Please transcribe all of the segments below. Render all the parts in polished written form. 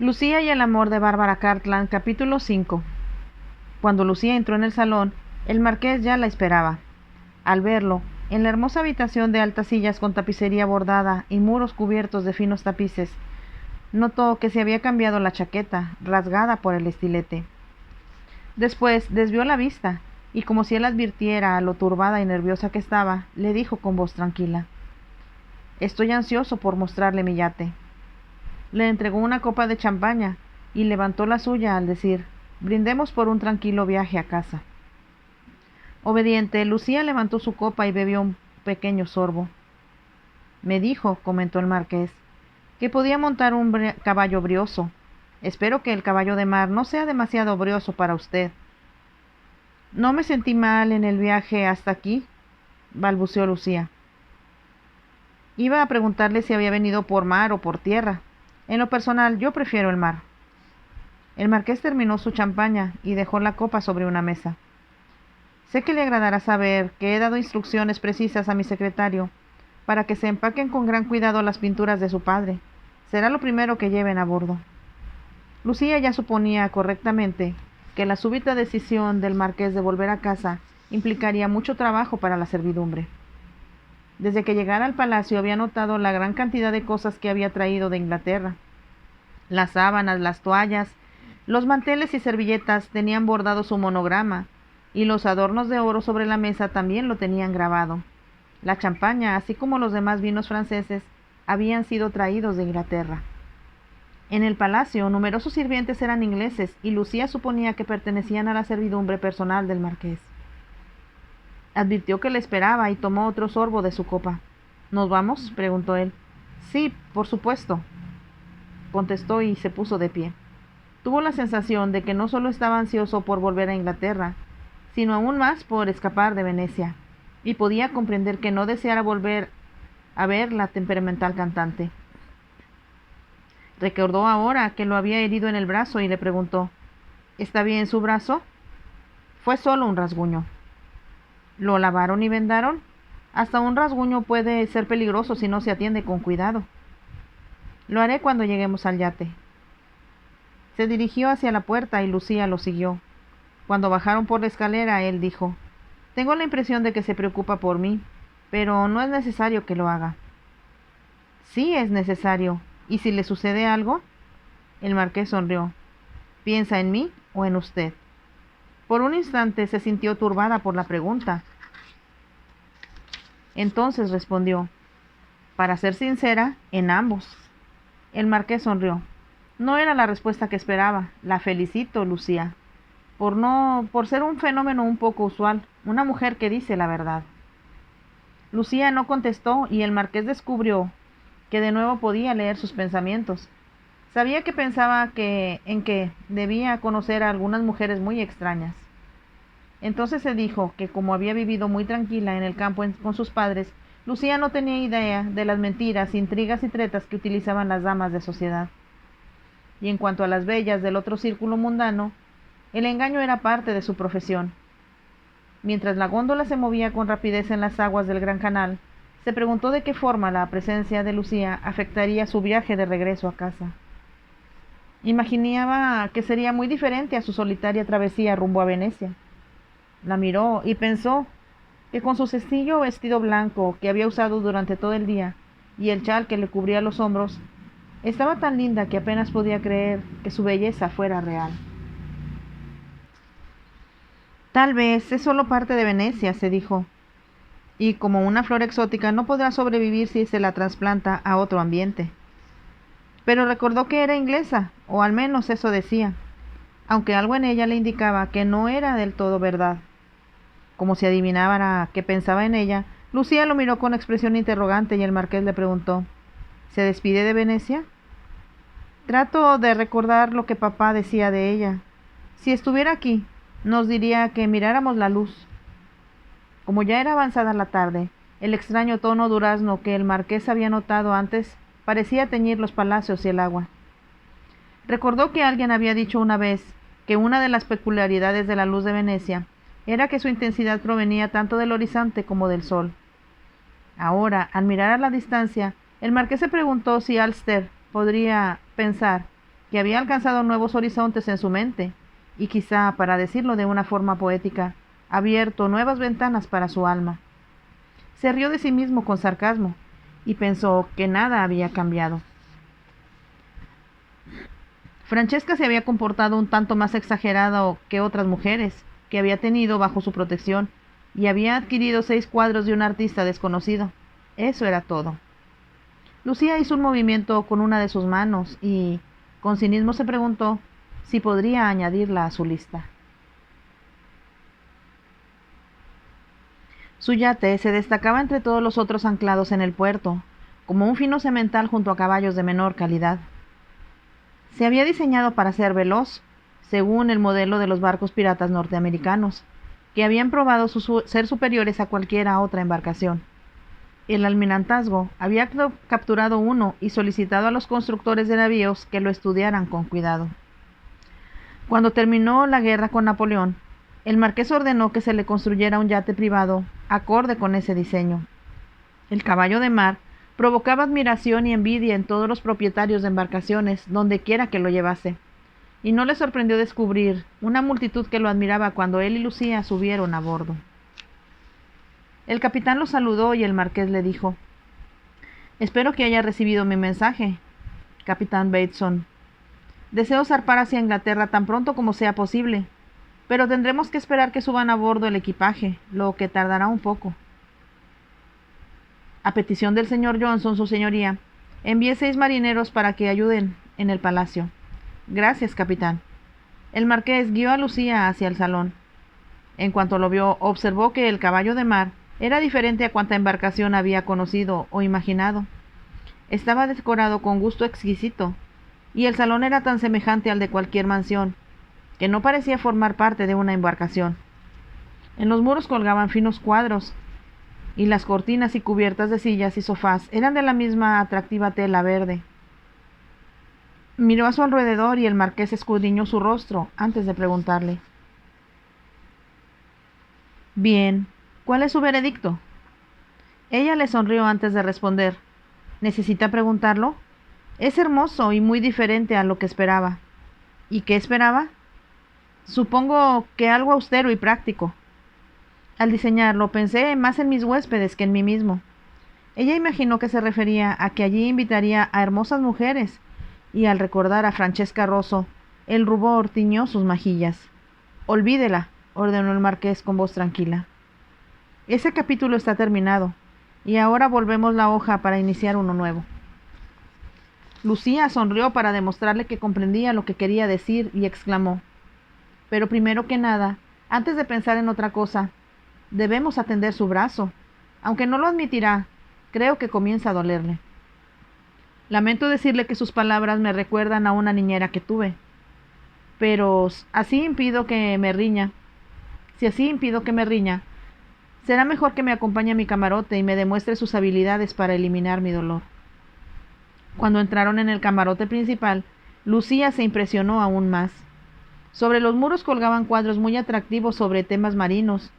Lucía y el amor de Bárbara Cartland, capítulo 5. Cuando Lucía entró en el salón, el marqués ya la esperaba. Al verlo, en la hermosa habitación de altas sillas con tapicería bordada y muros cubiertos de finos tapices, notó que se había cambiado la chaqueta, rasgada por el estilete. Después desvió la vista, y como si él advirtiera lo turbada y nerviosa que estaba, le dijo con voz tranquila: «Estoy ansioso por mostrarle mi yate». Le entregó una copa de champaña y levantó la suya al decir: «Brindemos por un tranquilo viaje a casa». Obediente, Lucía levantó su copa y bebió un pequeño sorbo. «Me dijo», comentó el marqués, «que podía montar un caballo brioso. Espero que el caballo de mar no sea demasiado brioso para usted». «No me sentí mal en el viaje hasta aquí», balbuceó Lucía. «Iba a preguntarle si había venido por mar o por tierra. En lo personal, yo prefiero el mar». El marqués terminó su champaña y dejó la copa sobre una mesa. «Sé que le agradará saber que he dado instrucciones precisas a mi secretario para que se empaquen con gran cuidado las pinturas de su padre. Será lo primero que lleven a bordo». Lucía ya suponía correctamente que la súbita decisión del marqués de volver a casa implicaría mucho trabajo para la servidumbre. Desde que llegara al palacio había notado la gran cantidad de cosas que había traído de Inglaterra. Las sábanas, las toallas, los manteles y servilletas tenían bordado su monograma, y los adornos de oro sobre la mesa también lo tenían grabado. La champaña, así como los demás vinos franceses, habían sido traídos de Inglaterra. En el palacio, numerosos sirvientes eran ingleses, y Lucía suponía que pertenecían a la servidumbre personal del marqués. Advirtió que le esperaba y tomó otro sorbo de su copa. «¿Nos vamos?», preguntó él. «Sí, por supuesto», contestó y se puso de pie. Tuvo la sensación de que no solo estaba ansioso por volver a Inglaterra, sino aún más por escapar de Venecia, y podía comprender que no deseara volver a ver la temperamental cantante. Recordó ahora que lo había herido en el brazo y le preguntó: «¿Está bien su brazo?». «Fue solo un rasguño». «¿Lo lavaron y vendaron?». «Hasta un rasguño puede ser peligroso si no se atiende con cuidado». «Lo haré cuando lleguemos al yate». Se dirigió hacia la puerta y Lucía lo siguió. Cuando bajaron por la escalera, él dijo: «Tengo la impresión de que se preocupa por mí, pero no es necesario que lo haga». «Sí es necesario. ¿Y si le sucede algo?». El marqués sonrió. «¿Piensa en mí o en usted?». Por un instante se sintió turbada por la pregunta. Entonces respondió: «Para ser sincera, en ambos». El marqués sonrió. «No era la respuesta que esperaba. La felicito, Lucía, por ser un fenómeno un poco usual, una mujer que dice la verdad». Lucía no contestó y el marqués descubrió que de nuevo podía leer sus pensamientos. Sabía que pensaba en que debía conocer a algunas mujeres muy extrañas. Entonces se dijo que, como había vivido muy tranquila en el campo con sus padres, Lucía no tenía idea de las mentiras, intrigas y tretas que utilizaban las damas de sociedad. Y en cuanto a las bellas del otro círculo mundano, el engaño era parte de su profesión. Mientras la góndola se movía con rapidez en las aguas del Gran Canal, se preguntó de qué forma la presencia de Lucía afectaría su viaje de regreso a casa. Imaginaba que sería muy diferente a su solitaria travesía rumbo a Venecia. La miró y pensó que con su sencillo vestido blanco que había usado durante todo el día y el chal que le cubría los hombros, estaba tan linda que apenas podía creer que su belleza fuera real. «Tal vez es solo parte de Venecia», se dijo, «y como una flor exótica no podrá sobrevivir si se la trasplanta a otro ambiente». Pero recordó que era inglesa, o al menos eso decía, aunque algo en ella le indicaba que no era del todo verdad. Como si adivinara que pensaba en ella, Lucía lo miró con expresión interrogante y el marqués le preguntó: «¿Se despide de Venecia?». «Trato de recordar lo que papá decía de ella. Si estuviera aquí, nos diría que miráramos la luz». Como ya era avanzada la tarde, el extraño tono durazno que el marqués había notado antes parecía teñir los palacios y el agua. Recordó que alguien había dicho una vez que una de las peculiaridades de la luz de Venecia era que su intensidad provenía tanto del horizonte como del sol. Ahora, al mirar a la distancia, el marqués se preguntó si Alcester podría pensar que había alcanzado nuevos horizontes en su mente y quizá, para decirlo de una forma poética, abierto nuevas ventanas para su alma. Se rió de sí mismo con sarcasmo y pensó que nada había cambiado. Francesca se había comportado un tanto más exagerado que otras mujeres que había tenido bajo su protección y había adquirido 6 cuadros de un artista desconocido. Eso era todo. Lucía hizo un movimiento con una de sus manos y, con cinismo, se preguntó si podría añadirla a su lista. Su yate se destacaba entre todos los otros anclados en el puerto, como un fino semental junto a caballos de menor calidad. Se había diseñado para ser veloz, según el modelo de los barcos piratas norteamericanos, que habían probado ser superiores a cualquiera otra embarcación. El almirantazgo había capturado uno y solicitado a los constructores de navíos que lo estudiaran con cuidado. Cuando terminó la guerra con Napoleón, el marqués ordenó que se le construyera un yate privado acorde con ese diseño. El caballo de mar provocaba admiración y envidia en todos los propietarios de embarcaciones, donde quiera que lo llevase, y no le sorprendió descubrir una multitud que lo admiraba cuando él y Lucía subieron a bordo. El capitán lo saludó y el marqués le dijo: «Espero que haya recibido mi mensaje, capitán Bateson. Deseo zarpar hacia Inglaterra tan pronto como sea posible, pero tendremos que esperar que suban a bordo el equipaje, lo que tardará un poco. A petición del señor Johnson, su señoría, envié 6 marineros para que ayuden en el palacio». «Gracias, capitán». El marqués guió a Lucía hacia el salón. En cuanto lo vio, observó que el caballo de mar era diferente a cuanta embarcación había conocido o imaginado. Estaba decorado con gusto exquisito, y el salón era tan semejante al de cualquier mansión, que no parecía formar parte de una embarcación. En los muros colgaban finos cuadros, y las cortinas y cubiertas de sillas y sofás eran de la misma atractiva tela verde. Miró a su alrededor y el marqués escudriñó su rostro antes de preguntarle: «Bien, ¿cuál es su veredicto?». Ella le sonrió antes de responder: «¿Necesita preguntarlo? Es hermoso y muy diferente a lo que esperaba». «¿Y qué esperaba?». «Supongo que algo austero y práctico. Al diseñarlo pensé más en mis huéspedes que en mí mismo». Ella imaginó que se refería a que allí invitaría a hermosas mujeres, y al recordar a Francesca Rosso, el rubor tiñó sus mejillas. «Olvídela», ordenó el marqués con voz tranquila. «Ese capítulo está terminado, y ahora volvemos la hoja para iniciar uno nuevo». Lucía sonrió para demostrarle que comprendía lo que quería decir y exclamó: «Pero primero que nada, antes de pensar en otra cosa, debemos atender su brazo. Aunque no lo admitirá, creo que comienza a dolerle. Lamento decirle que sus palabras me recuerdan a una niñera que tuve. Pero así impido que me riña. Si así impido que me riña, será mejor que me acompañe a mi camarote y me demuestre sus habilidades para eliminar mi dolor». Cuando entraron en el camarote principal, Lucía se impresionó aún más. Sobre los muros colgaban cuadros muy atractivos sobre temas marinos,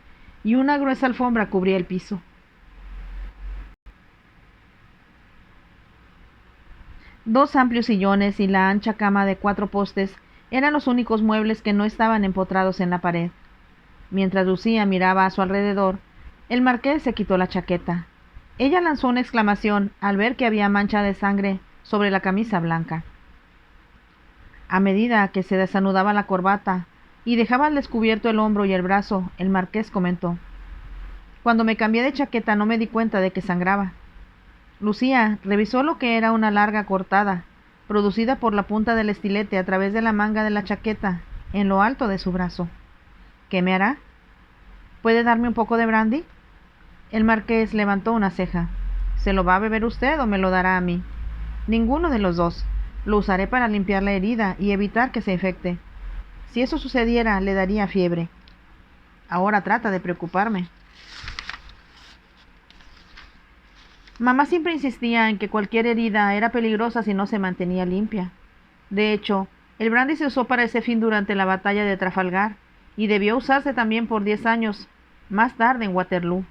y una gruesa alfombra cubría el piso. Dos amplios sillones y la ancha cama de 4 postes eran los únicos muebles que no estaban empotrados en la pared. Mientras Lucía miraba a su alrededor, el marqués se quitó la chaqueta. Ella lanzó una exclamación al ver que había mancha de sangre sobre la camisa blanca. A medida que se desanudaba la corbata y dejaba al descubierto el hombro y el brazo, el marqués comentó: «Cuando me cambié de chaqueta no me di cuenta de que sangraba». Lucía revisó lo que era una larga cortada, producida por la punta del estilete a través de la manga de la chaqueta, en lo alto de su brazo. «¿Qué me hará? ¿Puede darme un poco de brandy?». El marqués levantó una ceja. «¿Se lo va a beber usted o me lo dará a mí?». «Ninguno de los dos. Lo usaré para limpiar la herida y evitar que se infecte. Si eso sucediera, le daría fiebre. Ahora trata de preocuparme». Mamá siempre insistía en que cualquier herida era peligrosa si no se mantenía limpia. De hecho, el brandy se usó para ese fin durante la batalla de Trafalgar, y debió usarse también por 10 años más tarde en Waterloo.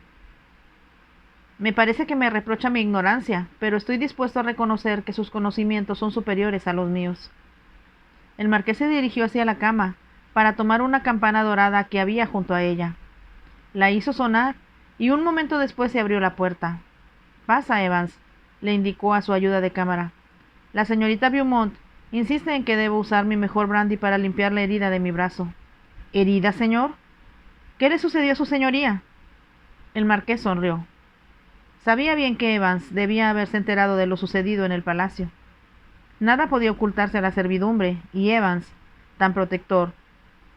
Me parece que me reprocha mi ignorancia, pero estoy dispuesto a reconocer que sus conocimientos son superiores a los míos. El marqués se dirigió hacia la cama para tomar una campana dorada que había junto a ella. La hizo sonar y un momento después se abrió la puerta. «Pasa, Evans», le indicó a su ayuda de cámara. «La señorita Beaumont insiste en que debo usar mi mejor brandy para limpiar la herida de mi brazo». «¿Herida, señor? ¿Qué le sucedió a su señoría?» El marqués sonrió. Sabía bien que Evans debía haberse enterado de lo sucedido en el palacio. Nada podía ocultarse a la servidumbre, y Evans, tan protector,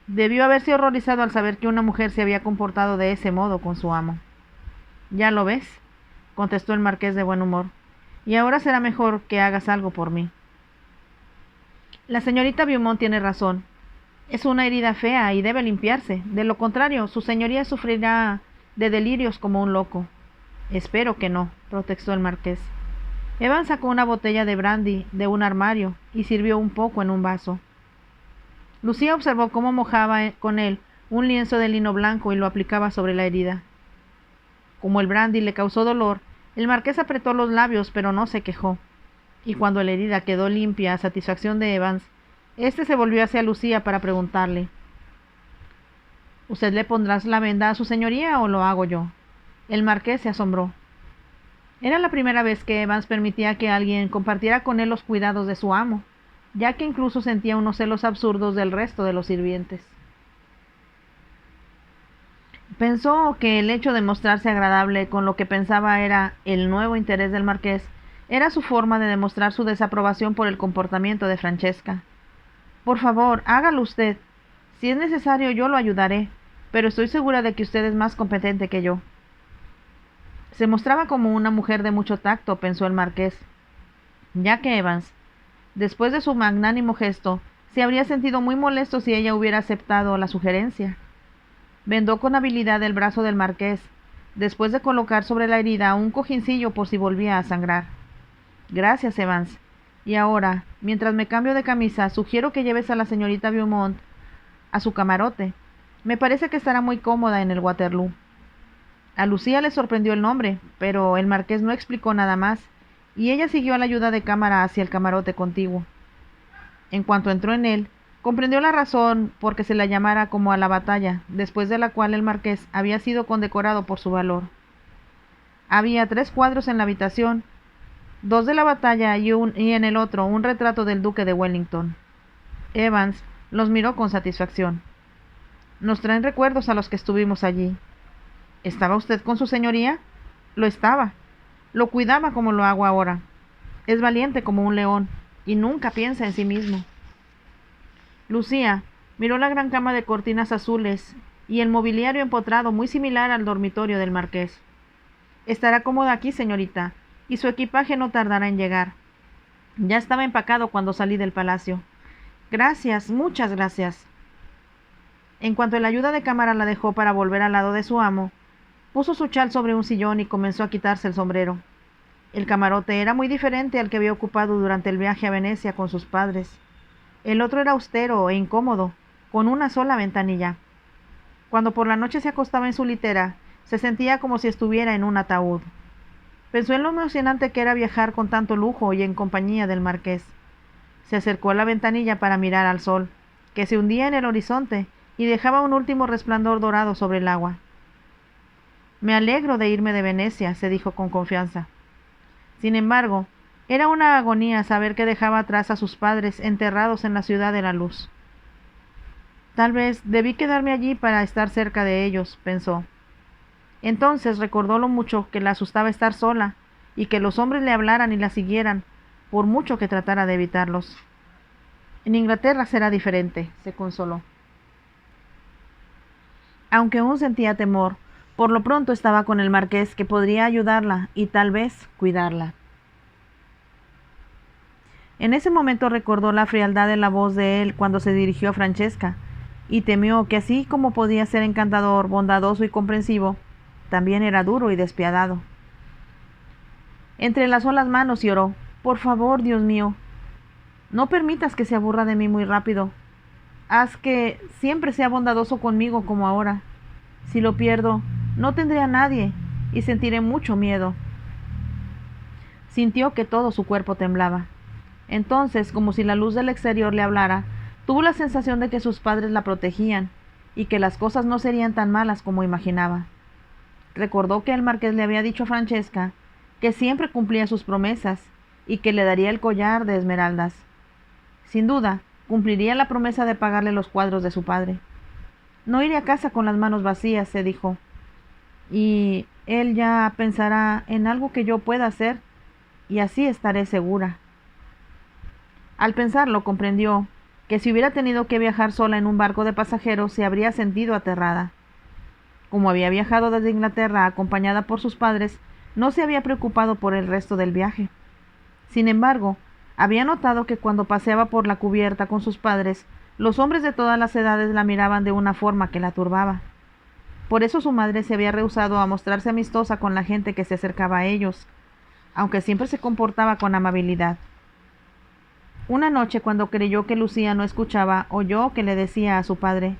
debió haberse horrorizado al saber que una mujer se había comportado de ese modo con su amo. «Ya lo ves», contestó el marqués de buen humor, «y ahora será mejor que hagas algo por mí». «La señorita Beaumont tiene razón. Es una herida fea y debe limpiarse. De lo contrario, su señoría sufrirá de delirios como un loco». «Espero que no», protestó el marqués. Evans sacó una botella de brandy de un armario y sirvió un poco en un vaso. Lucía observó cómo mojaba con él un lienzo de lino blanco y lo aplicaba sobre la herida. Como el brandy le causó dolor, el marqués apretó los labios, pero no se quejó. Y cuando la herida quedó limpia a satisfacción de Evans, éste se volvió hacia Lucía para preguntarle: «¿Usted le pondrá la venda a su señoría o lo hago yo?» El marqués se asombró. Era la primera vez que Evans permitía que alguien compartiera con él los cuidados de su amo, ya que incluso sentía unos celos absurdos del resto de los sirvientes. Pensó que el hecho de mostrarse agradable con lo que pensaba era el nuevo interés del marqués era su forma de demostrar su desaprobación por el comportamiento de Francesca. «Por favor, hágalo usted. Si es necesario, yo lo ayudaré, pero estoy segura de que usted es más competente que yo». Se mostraba como una mujer de mucho tacto, pensó el marqués, ya que Evans, después de su magnánimo gesto, se habría sentido muy molesto si ella hubiera aceptado la sugerencia. Vendó con habilidad el brazo del marqués, después de colocar sobre la herida un cojincillo por si volvía a sangrar. «Gracias, Evans. Y ahora, mientras me cambio de camisa, sugiero que lleves a la señorita Beaumont a su camarote. Me parece que estará muy cómoda en el Waterloo». A Lucía le sorprendió el nombre, pero el marqués no explicó nada más, y ella siguió a la ayuda de cámara hacia el camarote contiguo. En cuanto entró en él, comprendió la razón por que se la llamara como a la batalla, después de la cual el marqués había sido condecorado por su valor. Había 3 cuadros en la habitación, 2 de la batalla y en el otro un retrato del duque de Wellington. Evans los miró con satisfacción. «Nos traen recuerdos a los que estuvimos allí». «¿Estaba usted con su señoría?» «Lo estaba. Lo cuidaba como lo hago ahora. Es valiente como un león y nunca piensa en sí mismo». Lucía miró la gran cama de cortinas azules y el mobiliario empotrado muy similar al dormitorio del marqués. «Estará cómoda aquí, señorita, y su equipaje no tardará en llegar. Ya estaba empacado cuando salí del palacio». «Gracias, muchas gracias». En cuanto el ayuda de cámara la dejó para volver al lado de su amo, puso su chal sobre un sillón y comenzó a quitarse el sombrero. El camarote era muy diferente al que había ocupado durante el viaje a Venecia con sus padres. El otro era austero e incómodo, con una sola ventanilla. Cuando por la noche se acostaba en su litera, se sentía como si estuviera en un ataúd. Pensó en lo emocionante que era viajar con tanto lujo y en compañía del marqués. Se acercó a la ventanilla para mirar al sol, que se hundía en el horizonte y dejaba un último resplandor dorado sobre el agua. «Me alegro de irme de Venecia», se dijo con confianza. Sin embargo, era una agonía saber que dejaba atrás a sus padres enterrados en la ciudad de la luz. «Tal vez debí quedarme allí para estar cerca de ellos», pensó. Entonces recordó lo mucho que le asustaba estar sola y que los hombres le hablaran y la siguieran, por mucho que tratara de evitarlos. «En Inglaterra será diferente», se consoló. Aunque aún sentía temor, por lo pronto estaba con el marqués, que podría ayudarla y tal vez cuidarla. En ese momento recordó la frialdad de la voz de él cuando se dirigió a Francesca, y temió que así como podía ser encantador, bondadoso y comprensivo, también era duro y despiadado. Entrelazó las manos y oró: «Por favor, Dios mío, no permitas que se aburra de mí muy rápido. Haz que siempre sea bondadoso conmigo como ahora. Si lo pierdo, no tendré a nadie y sentiré mucho miedo». Sintió que todo su cuerpo temblaba. Entonces, como si la luz del exterior le hablara, Tuvo la sensación de que sus padres la protegían y que las cosas no serían tan malas como imaginaba. Recordó que el marqués le había dicho a Francesca que siempre cumplía sus promesas y que le daría el collar de esmeraldas. Sin duda, cumpliría la promesa de pagarle los cuadros de su padre. No iré a casa con las manos vacías, se dijo, y él ya pensará en algo que yo pueda hacer, y así estaré segura. Al pensarlo, comprendió que si hubiera tenido que viajar sola en un barco de pasajeros, se habría sentido aterrada. Como había viajado desde Inglaterra acompañada por sus padres, no se había preocupado por el resto del viaje. Sin embargo, había notado que cuando paseaba por la cubierta con sus padres, los hombres de todas las edades la miraban de una forma que la turbaba. Por eso su madre se había rehusado a mostrarse amistosa con la gente que se acercaba a ellos, aunque siempre se comportaba con amabilidad. Una noche, cuando creyó que Lucía no escuchaba, oyó que le decía a su padre: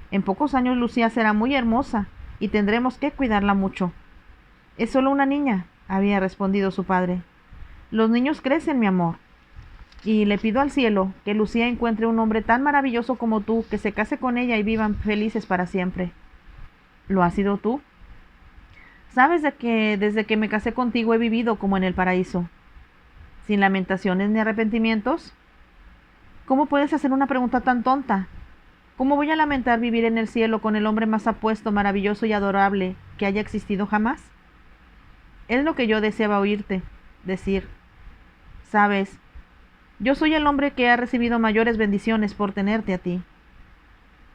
«En pocos años Lucía será muy hermosa y tendremos que cuidarla mucho». «Es solo una niña», había respondido su padre. «Los niños crecen, mi amor. Y le pido al cielo que Lucía encuentre un hombre tan maravilloso como tú, que se case con ella y vivan felices para siempre». «¿Lo has sido tú?» «Sabes de que desde que me casé contigo he vivido como en el paraíso, sin lamentaciones ni arrepentimientos». «¿Cómo puedes hacer una pregunta tan tonta? ¿Cómo voy a lamentar vivir en el cielo con el hombre más apuesto, maravilloso y adorable que haya existido jamás?» «Es lo que yo deseaba oírte decir. Sabes, yo soy el hombre que ha recibido mayores bendiciones por tenerte a ti».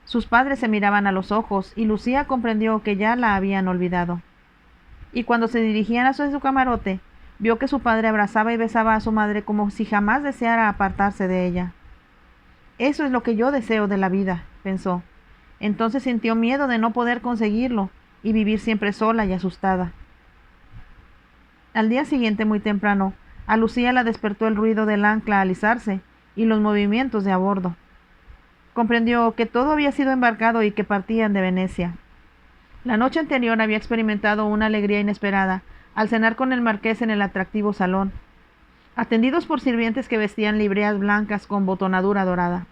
Sus padres se miraban a los ojos y Lucía comprendió que ya la habían olvidado. Y cuando se dirigían a su camarote, vio que su padre abrazaba y besaba a su madre como si jamás deseara apartarse de ella. «Eso es lo que yo deseo de la vida», pensó. Entonces sintió miedo de no poder conseguirlo y vivir siempre sola y asustada. Al día siguiente, muy temprano, a Lucía la despertó el ruido del ancla al izarse y los movimientos de a bordo. Comprendió que todo había sido embarcado y que partían de Venecia. La noche anterior había experimentado una alegría inesperada al cenar con el marqués en el atractivo salón, atendidos por sirvientes que vestían libreas blancas con botonadura dorada.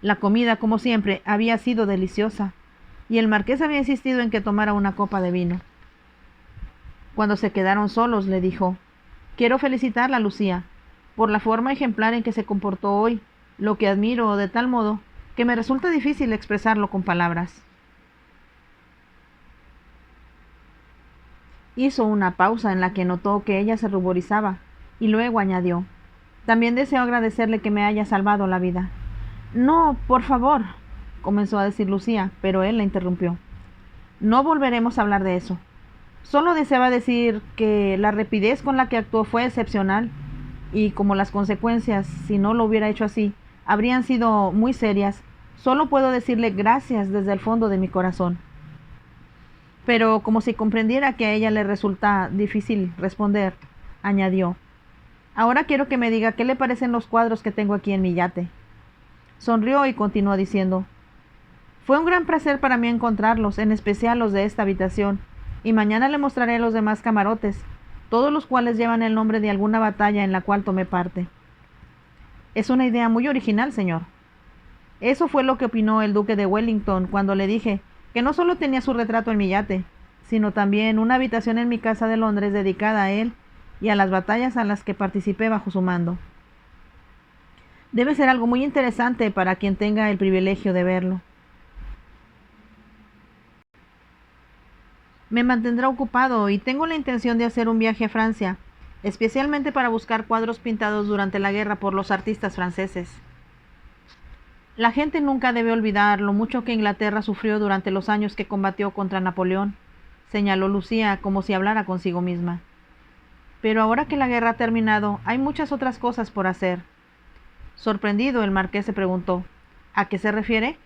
La comida, como siempre, había sido deliciosa, y el marqués había insistido en que tomara una copa de vino. Cuando se quedaron solos, le dijo: «Quiero felicitarla, Lucía, por la forma ejemplar en que se comportó hoy, lo que admiro de tal modo que me resulta difícil expresarlo con palabras». Hizo una pausa en la que notó que ella se ruborizaba, y luego añadió: «También deseo agradecerle que me haya salvado la vida». «No, por favor», comenzó a decir Lucía, pero él la interrumpió. «No volveremos a hablar de eso. Solo deseaba decir que la rapidez con la que actuó fue excepcional, y como las consecuencias, si no lo hubiera hecho así, habrían sido muy serias, solo puedo decirle gracias desde el fondo de mi corazón». Pero como si comprendiera que a ella le resulta difícil responder, añadió: «Ahora quiero que me diga qué le parecen los cuadros que tengo aquí en mi yate». Sonrió y continuó diciendo: «Fue un gran placer para mí encontrarlos, en especial los de esta habitación, y mañana le mostraré los demás camarotes, todos los cuales llevan el nombre de alguna batalla en la cual tomé parte». «Es una idea muy original, señor». Eso fue lo que opinó el duque de Wellington cuando le dije que no solo tenía su retrato en mi yate, sino también una habitación en mi casa de Londres dedicada a él y a las batallas a las que participé bajo su mando. Debe ser algo muy interesante para quien tenga el privilegio de verlo. Me mantendrá ocupado y tengo la intención de hacer un viaje a Francia, especialmente para buscar cuadros pintados durante la guerra por los artistas franceses. La gente nunca debe olvidar lo mucho que Inglaterra sufrió durante los años que combatió contra Napoleón, señaló Lucía como si hablara consigo misma. Pero ahora que la guerra ha terminado, hay muchas otras cosas por hacer. Sorprendido, el marqués se preguntó: ¿a qué se refiere?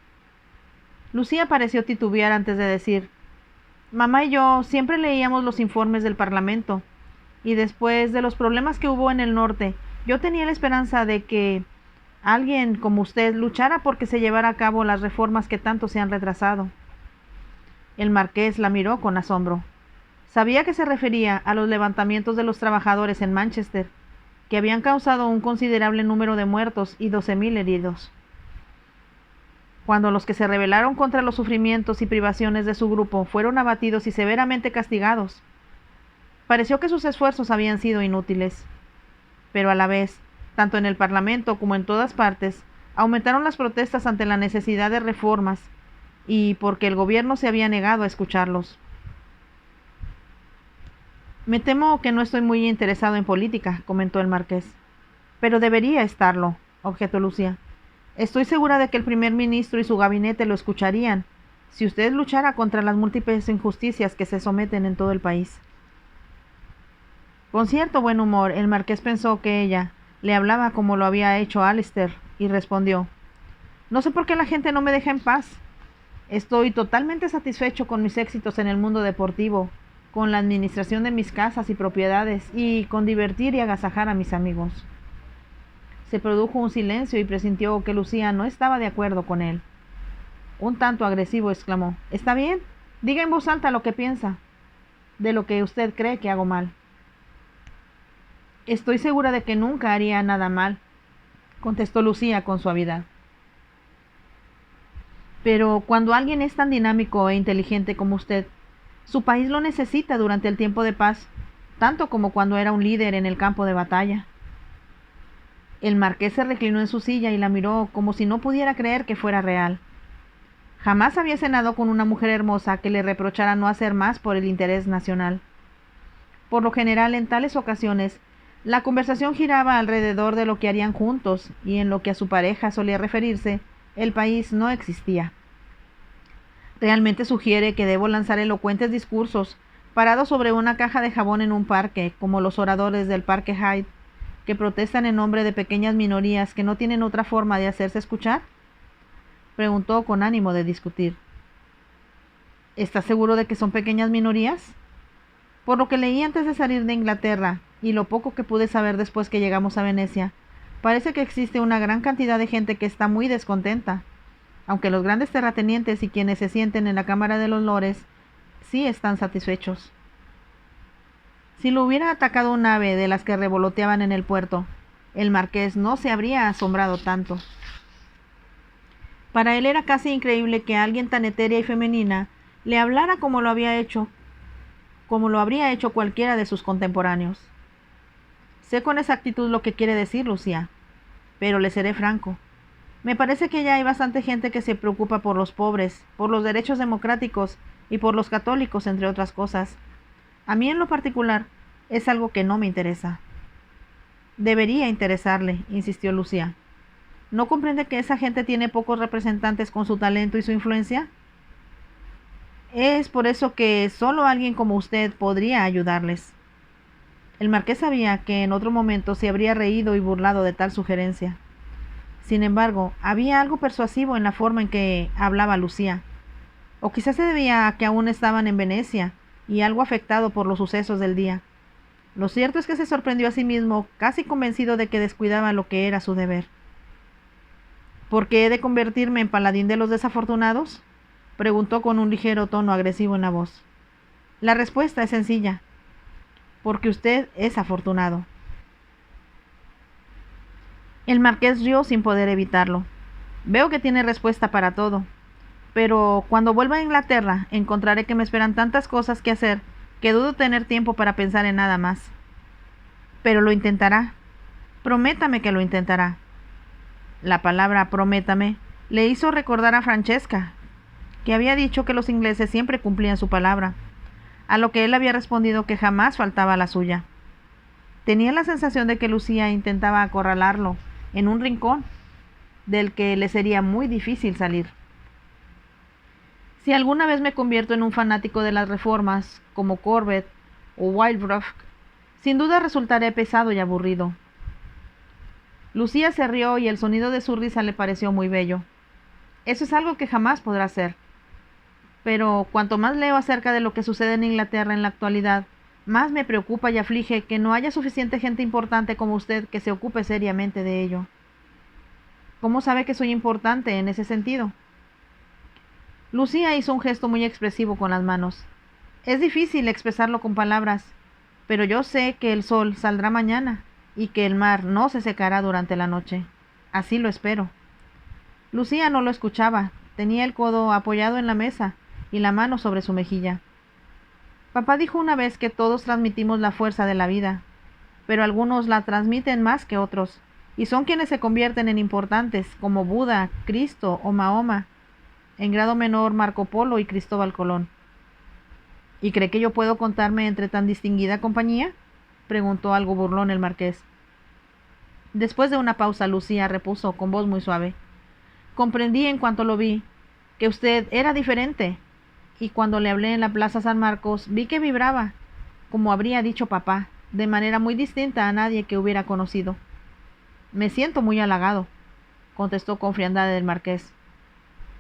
Lucía pareció titubear antes de decir: «Mamá y yo siempre leíamos los informes del Parlamento, y después de los problemas que hubo en el norte, yo tenía la esperanza de que alguien como usted luchara porque se llevara a cabo las reformas que tanto se han retrasado». El marqués la miró con asombro. Sabía que se refería a los levantamientos de los trabajadores en Manchester, que habían causado un considerable número de muertos y 12.000 heridos. Cuando los que se rebelaron contra los sufrimientos y privaciones de su grupo fueron abatidos y severamente castigados, pareció que sus esfuerzos habían sido inútiles. Pero a la vez, tanto en el Parlamento como en todas partes, aumentaron las protestas ante la necesidad de reformas y porque el gobierno se había negado a escucharlos. Me temo que no estoy muy interesado en política, comentó el marqués. Pero debería estarlo, objetó Lucía. Estoy segura de que el primer ministro y su gabinete lo escucharían si usted luchara contra las múltiples injusticias que se someten en todo el país. Con cierto buen humor, el marqués pensó que ella le hablaba como lo había hecho Alistair, y respondió: No sé por qué la gente no me deja en paz. Estoy totalmente satisfecho con mis éxitos en el mundo deportivo, con la administración de mis casas y propiedades, y con divertir y agasajar a mis amigos. Se produjo un silencio y presintió que Lucía no estaba de acuerdo con él. Un tanto agresivo exclamó: Está bien, diga en voz alta lo que piensa, de lo que usted cree que hago mal. Estoy segura de que nunca haría nada mal, contestó Lucía con suavidad. Pero cuando alguien es tan dinámico e inteligente como usted, su país lo necesita durante el tiempo de paz, tanto como cuando era un líder en el campo de batalla. El marqués se reclinó en su silla y la miró como si no pudiera creer que fuera real. Jamás había cenado con una mujer hermosa que le reprochara no hacer más por el interés nacional. Por lo general, en tales ocasiones, la conversación giraba alrededor de lo que harían juntos, y en lo que a su pareja solía referirse, el país no existía. Realmente sugiere que debo lanzar elocuentes discursos, parados sobre una caja de jabón en un parque, como los oradores del Parque Hyde, que protestan en nombre de pequeñas minorías que no tienen otra forma de hacerse escuchar? Preguntó con ánimo de discutir. ¿Estás seguro de que son pequeñas minorías? Por lo que leí antes de salir de Inglaterra, y lo poco que pude saber después que llegamos a Venecia, parece que existe una gran cantidad de gente que está muy descontenta, aunque los grandes terratenientes y quienes se sienten en la Cámara de los Lores sí están satisfechos. Si lo hubiera atacado un ave de las que revoloteaban en el puerto, el marqués no se habría asombrado tanto. Para él era casi increíble que alguien tan etérea y femenina le hablara como lo habría hecho cualquiera de sus contemporáneos. Sé con exactitud lo que quiere decir Lucía, pero le seré franco. Me parece que ya hay bastante gente que se preocupa por los pobres, por los derechos democráticos y por los católicos, entre otras cosas. A mí en lo particular es algo que no me interesa. Debería interesarle, insistió Lucía. ¿No comprende que esa gente tiene pocos representantes con su talento y su influencia? Es por eso que solo alguien como usted podría ayudarles. El marqués sabía que en otro momento se habría reído y burlado de tal sugerencia. Sin embargo, había algo persuasivo en la forma en que hablaba Lucía. O quizás se debía a que aún estaban en Venecia y algo afectado por los sucesos del día. Lo cierto es que se sorprendió a sí mismo, casi convencido de que descuidaba lo que era su deber. ¿Por qué he de convertirme en paladín de los desafortunados?, preguntó con un ligero tono agresivo en la voz. La respuesta es sencilla: porque usted es afortunado. El marqués rió sin poder evitarlo. Veo que tiene respuesta para todo, pero cuando vuelva a Inglaterra encontraré que me esperan tantas cosas que hacer que dudo tener tiempo para pensar en nada más. Pero lo intentará. Prométame que lo intentará. La palabra prométame le hizo recordar a Francesca, que había dicho que los ingleses siempre cumplían su palabra, a lo que él había respondido que jamás faltaba la suya. Tenía la sensación de que Lucía intentaba acorralarlo en un rincón del que le sería muy difícil salir. Si alguna vez me convierto en un fanático de las reformas, como Corbett o Wilbrord, sin duda resultaré pesado y aburrido. Lucía se rió y el sonido de su risa le pareció muy bello. Eso es algo que jamás podrá hacer. Pero cuanto más leo acerca de lo que sucede en Inglaterra en la actualidad, más me preocupa y aflige que no haya suficiente gente importante como usted que se ocupe seriamente de ello. ¿Cómo sabe que soy importante en ese sentido? Lucía hizo un gesto muy expresivo con las manos. Es difícil expresarlo con palabras, pero yo sé que el sol saldrá mañana y que el mar no se secará durante la noche. Así lo espero. Lucía no lo escuchaba. Tenía el codo apoyado en la mesa y la mano sobre su mejilla. Papá dijo una vez que todos transmitimos la fuerza de la vida, pero algunos la transmiten más que otros, y son quienes se convierten en importantes, como Buda, Cristo o Mahoma, en grado menor Marco Polo y Cristóbal Colón. ¿Y cree que yo puedo contarme entre tan distinguida compañía?, preguntó algo burlón el marqués. Después de una pausa, Lucía repuso con voz muy suave: comprendí en cuanto lo vi que usted era diferente, y cuando le hablé en la Plaza San Marcos vi que vibraba, como habría dicho papá, de manera muy distinta a nadie que hubiera conocido. Me siento muy halagado, contestó con frialdad el marqués,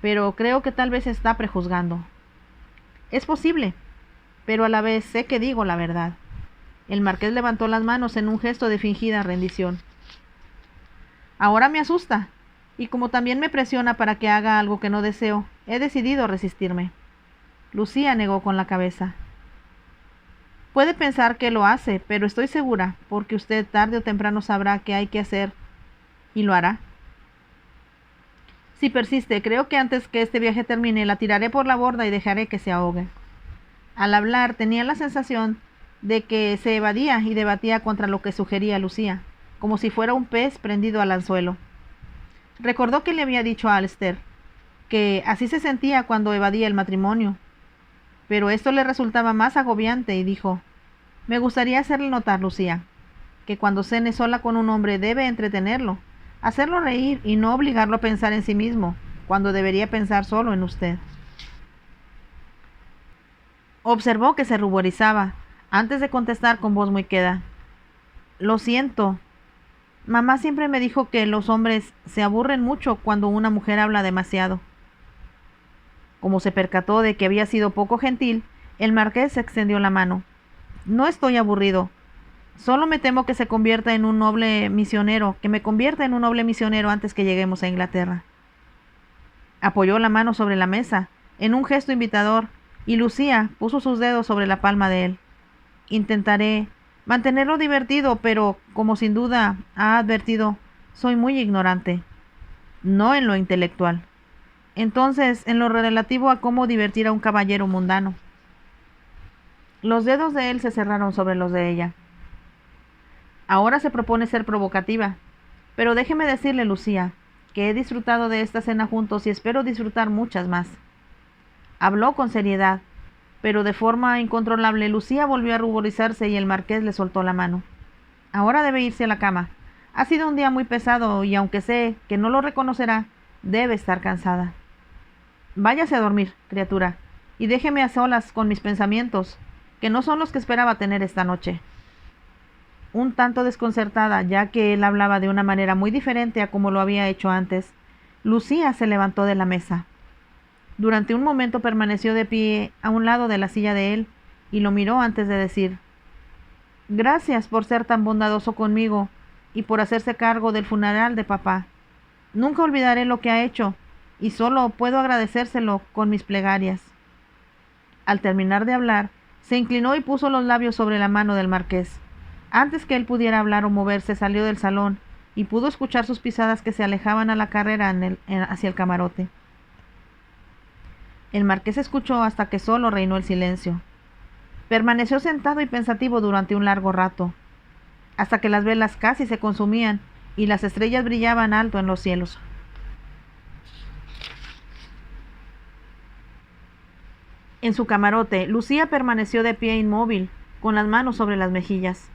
pero creo que tal vez está prejuzgando. Es posible, pero a la vez sé que digo la verdad. El marqués levantó las manos en un gesto de fingida rendición. Ahora me asusta, y como también me presiona para que haga algo que no deseo, he decidido resistirme. Lucía negó con la cabeza. Puede pensar que lo hace, pero estoy segura, porque usted tarde o temprano sabrá qué hay que hacer, y lo hará. Si persiste, creo que antes que este viaje termine, la tiraré por la borda y dejaré que se ahogue. Al hablar, tenía la sensación de que se evadía y debatía contra lo que sugería Lucía, como si fuera un pez prendido al anzuelo. Recordó que le había dicho a Alster que así se sentía cuando evadía el matrimonio, pero esto le resultaba más agobiante y dijo: me gustaría hacerle notar, Lucía, que cuando cene sola con un hombre debe entretenerlo, hacerlo reír y no obligarlo a pensar en sí mismo, cuando debería pensar solo en usted. Observó que se ruborizaba, antes de contestar con voz muy queda: lo siento. Mamá siempre me dijo que los hombres se aburren mucho cuando una mujer habla demasiado. Como se percató de que había sido poco gentil, el marqués extendió la mano. No estoy aburrido. Solo me temo que me convierta en un noble misionero antes que lleguemos a Inglaterra. Apoyó la mano sobre la mesa, en un gesto invitador, y Lucía puso sus dedos sobre la palma de él. Intentaré mantenerlo divertido, pero, como sin duda ha advertido, soy muy ignorante. No en lo intelectual. Entonces, en lo relativo a cómo divertir a un caballero mundano. Los dedos de él se cerraron sobre los de ella. Ahora se propone ser provocativa, pero déjeme decirle, Lucía, que he disfrutado de esta cena juntos y espero disfrutar muchas más. Habló con seriedad, pero de forma incontrolable. Lucía volvió a ruborizarse y el marqués le soltó la mano. Ahora debe irse a la cama. Ha sido un día muy pesado y aunque sé que no lo reconocerá, debe estar cansada. Váyase a dormir, criatura, y déjeme a solas con mis pensamientos, que no son los que esperaba tener esta noche. Un tanto desconcertada, ya que él hablaba de una manera muy diferente a como lo había hecho antes, Lucía se levantó de la mesa. Durante un momento permaneció de pie a un lado de la silla de él y lo miró antes de decir: gracias por ser tan bondadoso conmigo y por hacerse cargo del funeral de papá. Nunca olvidaré lo que ha hecho y solo puedo agradecérselo con mis plegarias. Al terminar de hablar, se inclinó y puso los labios sobre la mano del marqués. Antes que él pudiera hablar o moverse, salió del salón y pudo escuchar sus pisadas que se alejaban a la carrera hacia el camarote. El marqués escuchó hasta que solo reinó el silencio. Permaneció sentado y pensativo durante un largo rato, hasta que las velas casi se consumían y las estrellas brillaban alto en los cielos. En su camarote, Lucía permaneció de pie inmóvil, con las manos sobre las mejillas.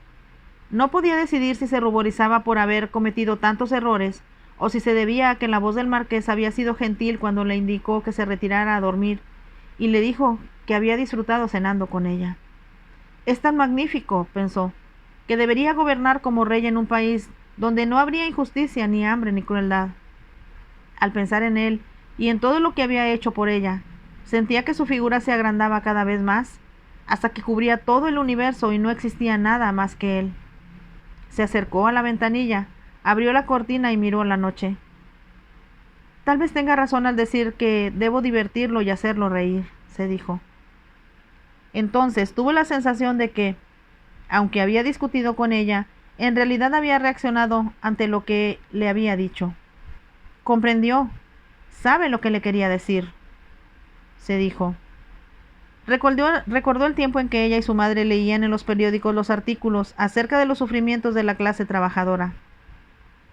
No podía decidir si se ruborizaba por haber cometido tantos errores, o si se debía a que la voz del marqués había sido gentil cuando le indicó que se retirara a dormir, y le dijo que había disfrutado cenando con ella. Es tan magnífico, pensó, que debería gobernar como rey en un país donde no habría injusticia, ni hambre, ni crueldad. Al pensar en él, y en todo lo que había hecho por ella, sentía que su figura se agrandaba cada vez más, hasta que cubría todo el universo y no existía nada más que él. Se acercó a la ventanilla, abrió la cortina y miró la noche. Tal vez tenga razón al decir que debo divertirlo y hacerlo reír, se dijo. Entonces tuvo la sensación de que, aunque había discutido con ella, en realidad había reaccionado ante lo que le había dicho. Comprendió, sabe lo que le quería decir, se dijo. Recordó el tiempo en que ella y su madre leían en los periódicos los artículos acerca de los sufrimientos de la clase trabajadora.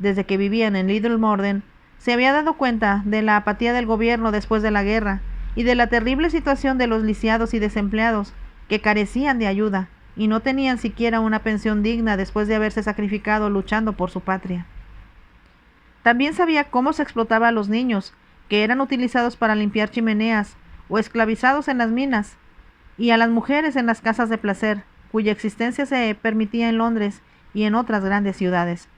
Desde que vivían en Little Morden, se había dado cuenta de la apatía del gobierno después de la guerra y de la terrible situación de los lisiados y desempleados que carecían de ayuda y no tenían siquiera una pensión digna después de haberse sacrificado luchando por su patria. También sabía cómo se explotaba a los niños, que eran utilizados para limpiar chimeneas o esclavizados en las minas, y a las mujeres en las casas de placer, cuya existencia se permitía en Londres y en otras grandes ciudades.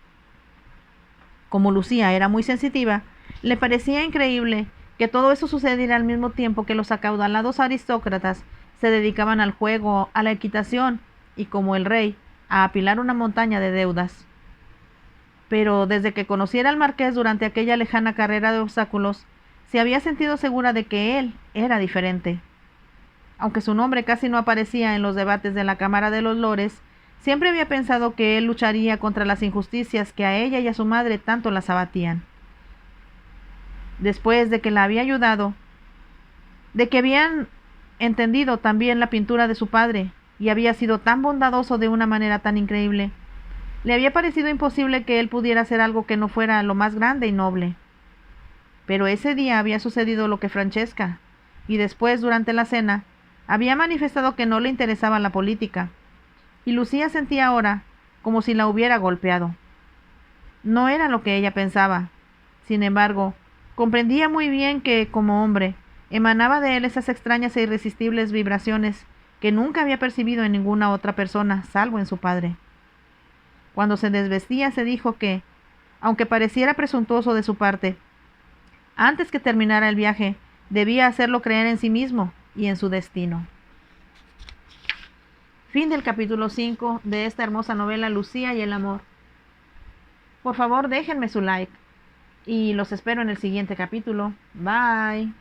Como Lucía era muy sensitiva, le parecía increíble que todo eso sucediera al mismo tiempo que los acaudalados aristócratas se dedicaban al juego, a la equitación y, como el rey, a apilar una montaña de deudas. Pero desde que conociera al marqués durante aquella lejana carrera de obstáculos, se había sentido segura de que él era diferente. Aunque su nombre casi no aparecía en los debates de la Cámara de los Lores, siempre había pensado que él lucharía contra las injusticias que a ella y a su madre tanto las abatían. Después de que la había ayudado, de que habían entendido también la pintura de su padre y había sido tan bondadoso de una manera tan increíble, le había parecido imposible que él pudiera hacer algo que no fuera lo más grande y noble. Pero ese día había sucedido lo que Francesca, y después, durante la cena, había manifestado que no le interesaba la política, y Lucía sentía ahora como si la hubiera golpeado. No era lo que ella pensaba. Sin embargo, comprendía muy bien que, como hombre, emanaba de él esas extrañas e irresistibles vibraciones que nunca había percibido en ninguna otra persona, salvo en su padre. Cuando se desvestía, se dijo que, aunque pareciera presuntuoso de su parte, antes que terminara el viaje, debía hacerlo creer en sí mismo y en su destino. Fin del capítulo 5 de esta hermosa novela Lucía y el amor. Por favor, déjenme su like y los espero en el siguiente capítulo. Bye.